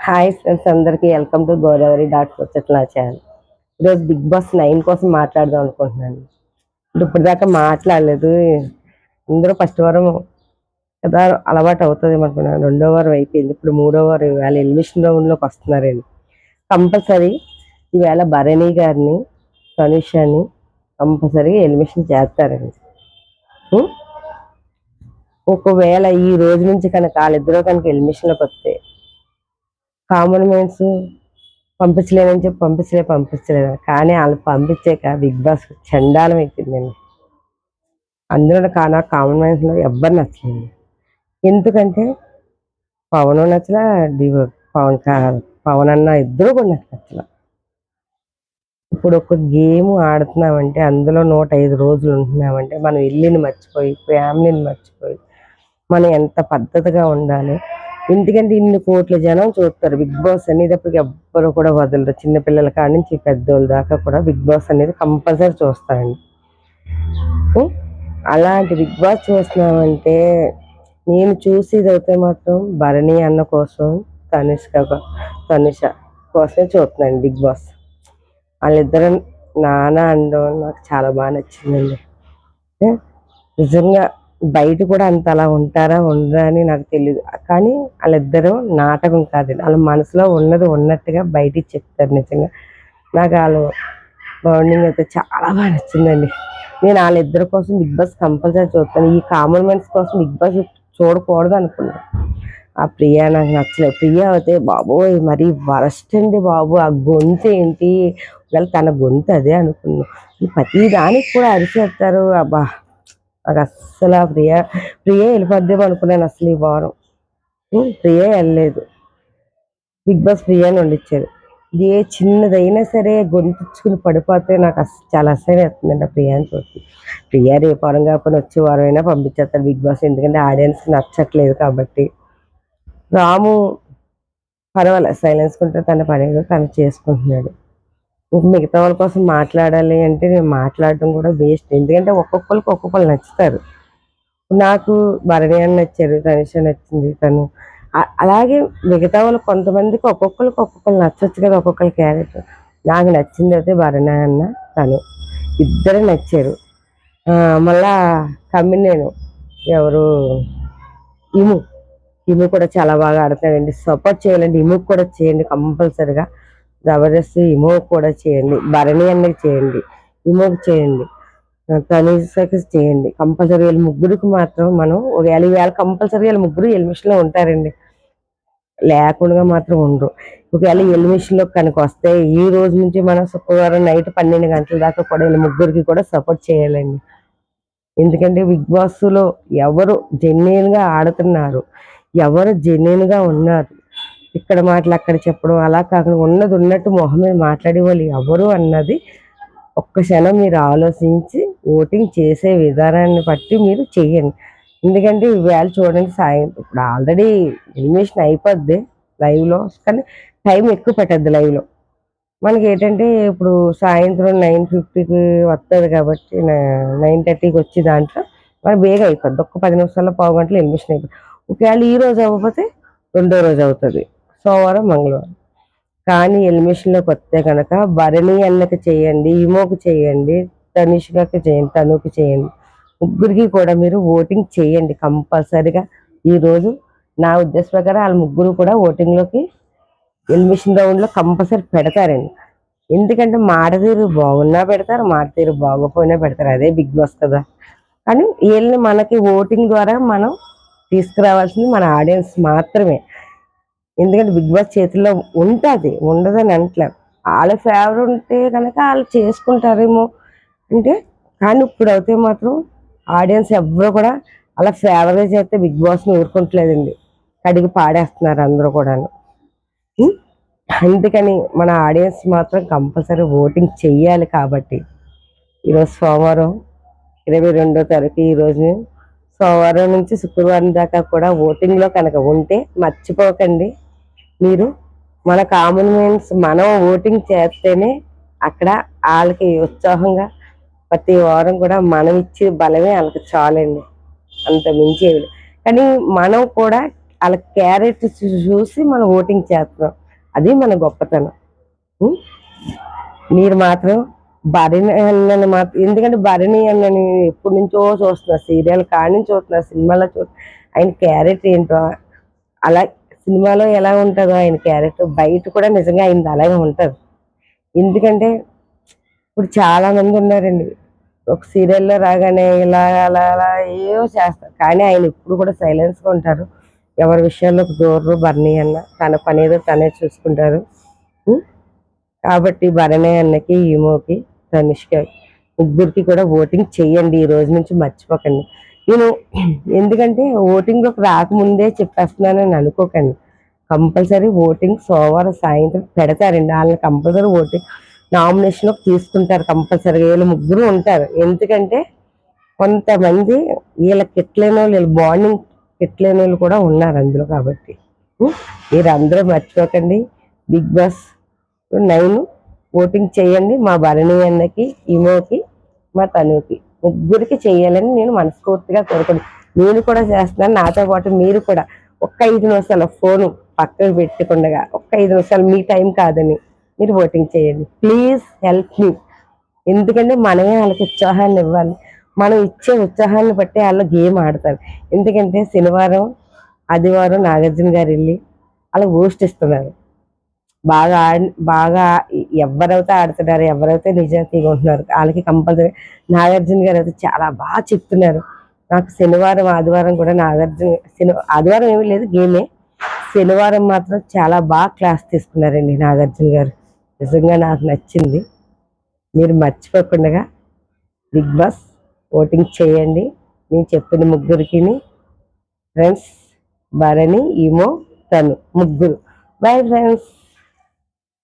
Hi friends, అందరికీ welcome to Godavari dot ముచ్చట్ల channel. ఈరోజు బిగ్ బాస్ 9 కోసం మాట్లాడదాం అనుకుంటున్నాను. ఇప్పటిదాకా మాట్లాడలేదు. అందరూ ఫస్ట్ వారం కదా అలవాటు అవుతుంది అనుకున్నాను. రెండో వారం అయిపోయింది. ఇప్పుడు మూడో వారం ఈవేళ ఎలిమినేషన్ రౌండ్లోకి వస్తున్నారండి. కంపల్సరీ ఈవేళ భరణి గారిని, తనుషని కంపల్సరీ ఎలిమినేషన్ చేస్తారండి. ఉం? ఒకవేళ ఈ రోజు నుంచి కనుక వాళ్ళిద్దరూ కనుక ఎలిమినేషన్లోకి వస్తే కామన్ మ్యాన్స్ పంపించలేదని చెప్పి పంపించలేదు కానీ వాళ్ళు పంపించాక బిగ్ బాస్ చండాలం అయిపోయిందండి. అందులో నాకు కామన్ మ్యాన్స్లో ఎవ్వరు నచ్చలేదు. ఎందుకంటే పవన్ నచ్చలా, పవన్ పవన్ అన్న ఇద్దరు కూడా నాకు నచ్చలా. ఇప్పుడు ఒక గేమ్ ఆడుతున్నామంటే అందులో 105 రోజులు ఉంటున్నామంటే మనం ఇల్లుని మర్చిపోయి, ఫ్యామిలీని మర్చిపోయి మనం ఎంత పద్ధతిగా ఉండాలి. ఎందుకంటే ఇన్ని కోట్ల జనం చూస్తారు బిగ్ బాస్ అనేటప్పటికి ఎవ్వరు కూడా వదలరు. చిన్నపిల్లల కాడి నుంచి పెద్దోళ్ళ దాకా కూడా బిగ్ బాస్ అనేది కంపల్సరీ చూస్తారండి. అలాంటి బిగ్ బాస్ చూస్తున్నామంటే నేను చూసేది అయితే మాత్రం భరణి అన్న కోసం, తనుష కోసమే చూస్తున్నాను బిగ్ బాస్. వాళ్ళిద్దరు నానా అనడం నాకు చాలా బాగా నచ్చిందండి. నిజంగా బయట కూడా అంత అలా ఉంటారా ఉండరా అని నాకు తెలియదు. కానీ వాళ్ళిద్దరూ నాటకం కాదండి. వాళ్ళ మనసులో ఉన్నది ఉన్నట్టుగా బయటికి చెప్తారు. నిజంగా నాకు వాళ్ళు బాండింగ్ అయితే చాలా బాగా నచ్చిందండి. నేను వాళ్ళిద్దరి కోసం బిగ్ బాస్ కంపల్సరీ చూస్తాను. ఈ కామన్ మ్యాన్స్ కోసం బిగ్ బాస్ చూడకూడదు అనుకున్నాను. ఆ ప్రియా నాకు నచ్చలేదు. ప్రియా అయితే బాబోయ్ మరీ వరస్ట్ అండి బాబు. ఆ గొంతు ఏంటి, ఒకవేళ తన గొంతు అదే అనుకున్నాను. ప్రతి దానికి కూడా అరిచేస్తారు. అబ్బా నాకు అస్సలు ప్రియా వెళ్ళిపోద్దేమో అనుకున్నాను. అసలు ఈ వారం ప్రియా వెళ్ళలేదు. Big boss ప్రియాని వండించారు. ఏ చిన్నదైనా సరే గొంతుచ్చుకుని పడిపోతే నాకు చాలా అసహ్యం వేస్తుందండి ఆ ప్రియాని చూసి. ప్రియా రేపు వారం కాకపోయినా వచ్చే వారం అయినా పంపించేస్తారు బిగ్ బాస్. ఎందుకంటే ఆడియన్స్కి నచ్చట్లేదు కాబట్టి. రాము పర్వాలేదు, సైలెన్స్ ఉంటే తన పని తను చేసుకుంటున్నాడు. మిగతా వాళ్ళ కోసం మాట్లాడాలి అంటే నేను మాట్లాడడం కూడా వేస్ట్. ఎందుకంటే ఒక్కొక్కరు నచ్చుతారు. నాకు భరణి అని నచ్చారు, తనిష నచ్చింది తను. అలాగే మిగతా వాళ్ళు కొంతమందికి ఒక్కొక్కరు నచ్చొచ్చు కదా, ఒక్కొక్కరి క్యారెక్టర్. నాకు నచ్చింది అయితే భరణి అన్న తను ఇద్దరు నచ్చారు. మళ్ళా కమ్మినేను ఎవరు ఇము కూడా చాలా బాగా ఆడుతాడండి. సపోర్ట్ చేయాలండి, ఇముకు కూడా చేయండి కంపల్సరిగా. జబర్దస్త్ ఇమో కూడా చేయండి, భరణి అన్నకి చేయండి, ఇమోకి చేయండి, తనీషకి చేయండి కంపల్సరీ. వీళ్ళ ముగ్గురికి మాత్రం మనం వేళ కంపల్సరీ వీళ్ళ ముగ్గురు ఎలిమినేషన్లో ఉంటారండి. లేకుండా మాత్రం ఉండరు. ఒకవేళ ఎలిమినేషన్లో కనుక వస్తే ఈ రోజు నుంచి మనం శుక్రవారం నైట్ 12 గంటల దాకా కూడా వీళ్ళ ముగ్గురికి కూడా సపోర్ట్ చేయాలండి. ఎందుకంటే బిగ్ బాస్లో ఎవరు జెన్యున్గా ఆడుతున్నారు, ఎవరు జెన్యున్గా ఉన్నారు, ఇక్కడ మాటలు అక్కడ చెప్పడం అలా కాకుండా ఉన్నది ఉన్నట్టు మొహం మీద మాట్లాడే వాళ్ళు ఎవరు అన్నది ఒక్క క్షణం మీరు ఆలోచించి ఓటింగ్ చేసే విధానాన్ని బట్టి మీరు చెయ్యండి. ఎందుకంటే ఈవేళ చూడండి, ఇప్పుడు ఆల్రెడీ ఎలిమినేషన్ అయిపోద్ది లైవ్లో, కానీ టైం ఎక్కువ పెట్టద్ది లైవ్లో. మనకి ఏంటంటే ఇప్పుడు సాయంత్రం 9:50కి వస్తుంది కాబట్టి 9:30కి వచ్చి దాంట్లో మనకి బేగా అయిపోద్ది. ఒక్క 10 నిమిషాల్లో పావు గంటలో ఎలిమినేషన్ అయిపోద్ది. ఒకవేళ ఈ రోజు అవ్వకపోతే రెండో రోజు అవుతుంది, సోమవారం మంగళవారం. కానీ ఎలిమినేషన్లోకి వస్తే కనుక భరణి అన్నకి చేయండి, ఇమోకి చేయండి, తనిష్కకి చేయండి, తనుకి చేయండి, ముగ్గురికి కూడా మీరు ఓటింగ్ చేయండి కంపల్సరిగా. ఈరోజు నా ఉద్దేశ ప్రకారం వాళ్ళ ముగ్గురు కూడా ఓటింగ్లోకి ఎలిమినేషన్ రౌండ్లో కంపల్సరీ పెడతారండి. ఎందుకంటే మాట తీరు బాగున్నా పెడతారు, మాట తీరు బాగోపోయినా పెడతారు. అదే బిగ్ బాస్ కదా. కానీ వీళ్ళని మనకి ఓటింగ్ ద్వారా మనం తీసుకురావాల్సింది మన ఆడియన్స్ మాత్రమే. ఎందుకంటే బిగ్ బాస్ చేతుల్లో ఉంటుంది, ఉండదని అంటలే. వాళ్ళ ఫేవర్ ఉంటే కనుక వాళ్ళు చేసుకుంటారేమో అంటే, కానీ ఇప్పుడు అయితే మాత్రం ఆడియన్స్ ఎవ్వరు కూడా అలా ఫేవర్గా చేస్తే బిగ్ బాస్ని ఊరుకుంటలేదండి. కడిగి పాడేస్తున్నారు అందరూ కూడాను. అందుకని మన ఆడియన్స్ మాత్రం కంపల్సరీ ఓటింగ్ చెయ్యాలి. కాబట్టి ఈరోజు సోమవారం 22వ తారీఖు, ఈరోజు సోమవారం నుంచి శుక్రవారం దాకా కూడా ఓటింగ్లో కనుక ఉంటే మర్చిపోకండి. మీరు మన కామన్ మ్యాన్స్ మనం ఓటింగ్ చేస్తేనే అక్కడ వాళ్ళకి ఉత్సాహంగా ప్రతి వారం కూడా మనం ఇచ్చే బలమే వాళ్ళకి చాలండి, అంత మించి. కానీ మనం కూడా వాళ్ళ క్యారెక్టర్ చూసి మనం ఓటింగ్ చేస్తున్నాం. అది మన గొప్పతనం. ఉం? మీరు మాత్రం భరణి అన్నని మాత్రం, ఎందుకంటే భరణి అన్నని ఎప్పటి నుంచో చూస్తున్నా, సీరియల్ కాడి నుంచి చూస్తున్నా, సినిమాలో ఆయన క్యారెక్టర్ ఏంటో అలా సినిమాలో ఎలా ఉంటుందో ఆయన క్యారెక్టర్ బయట కూడా నిజంగా ఆయనది అలాగే ఉంటుంది. ఎందుకంటే ఇప్పుడు చాలా మంది ఉన్నారండి, ఒక సీరియల్లో రాగానే ఇలా అలా అలా ఏవో చేస్తారు, కానీ ఆయన ఎప్పుడు కూడా సైలెన్స్గా ఉంటారు. ఎవరి విషయాల్లోకి దూరరు. భరణి అన్న తన పని ఏదో తనే చూసుకుంటారు. ఉం? కాబట్టి భరణి అన్నకి, ఈమోకి, తనిష్క ముగ్గురికి కూడా ఓటింగ్ చెయ్యండి. ఈ రోజు నుంచి మర్చిపోకండి. నేను ఎందుకంటే ఓటింగ్లోకి రాకముందే చెప్పేస్తున్నానని అనుకోకండి. కంపల్సరీ ఓటింగ్ సోమవారం సాయంత్రం పెడతారండి. వాళ్ళని కంపల్సరీ ఓటింగ్ నామినేషన్లోకి తీసుకుంటారు కంపల్సరీగా. వీళ్ళు ముగ్గురు ఉంటారు. ఎందుకంటే కొంతమంది వీళ్ళకి ఎట్లేని వాళ్ళు, వీళ్ళ బాండింగ్ ఎట్లేని వాళ్ళు కూడా ఉన్నారు అందులో. కాబట్టి మీరు అందరూ మర్చిపోకండి. బిగ్ బాస్ 9 ఓటింగ్ చేయండి. మా భరణి అన్నకి, ఈమోకి, మా తనుకి ముగ్గురికి చేయాలని నేను మనస్ఫూర్తిగా కోరుకుంటున్నాను. నేను కూడా చేస్తున్నాను. నాతో పాటు మీరు కూడా ఒక్క 5 నిమిషాలు ఫోను పక్కకు పెట్టుకుండగా ఒక్క 5 నిమిషాలు మీ టైం కాదని మీరు ఓటింగ్ చేయండి. Please help me. ఎందుకంటే మనమే వాళ్ళకి ఉత్సాహాన్ని ఇవ్వాలి. మనం ఇచ్చే ఉత్సాహాన్ని బట్టి వాళ్ళు గేమ్ ఆడతారు. ఎందుకంటే శనివారం ఆదివారం నాగార్జున గారు వెళ్ళి అలా హోస్ట్ ఇస్తున్నారు. బాగా ఎవరైతే ఆడుతున్నారు, ఎవరైతే నిజాయితీగా ఉంటున్నారు వాళ్ళకి కంపల్సరీ. నాగార్జున గారు అయితే చాలా బాగా చెప్తున్నారు. నాకు శనివారం ఆదివారం కూడా ఆదివారం ఏమీ లేదు, గేమే. శనివారం మాత్రం చాలా బాగా క్లాస్ తీసుకున్నారండి నాగార్జున గారు. నిజంగా నాకు నచ్చింది. మీరు మర్చిపోకుండా బిగ్ బాస్ ఓటింగ్ చేయండి. నేను చెప్పిన ముగ్గురికి ఫ్రెండ్స్, భరణి, ఈమో, తను ముగ్గురు. Bye friends.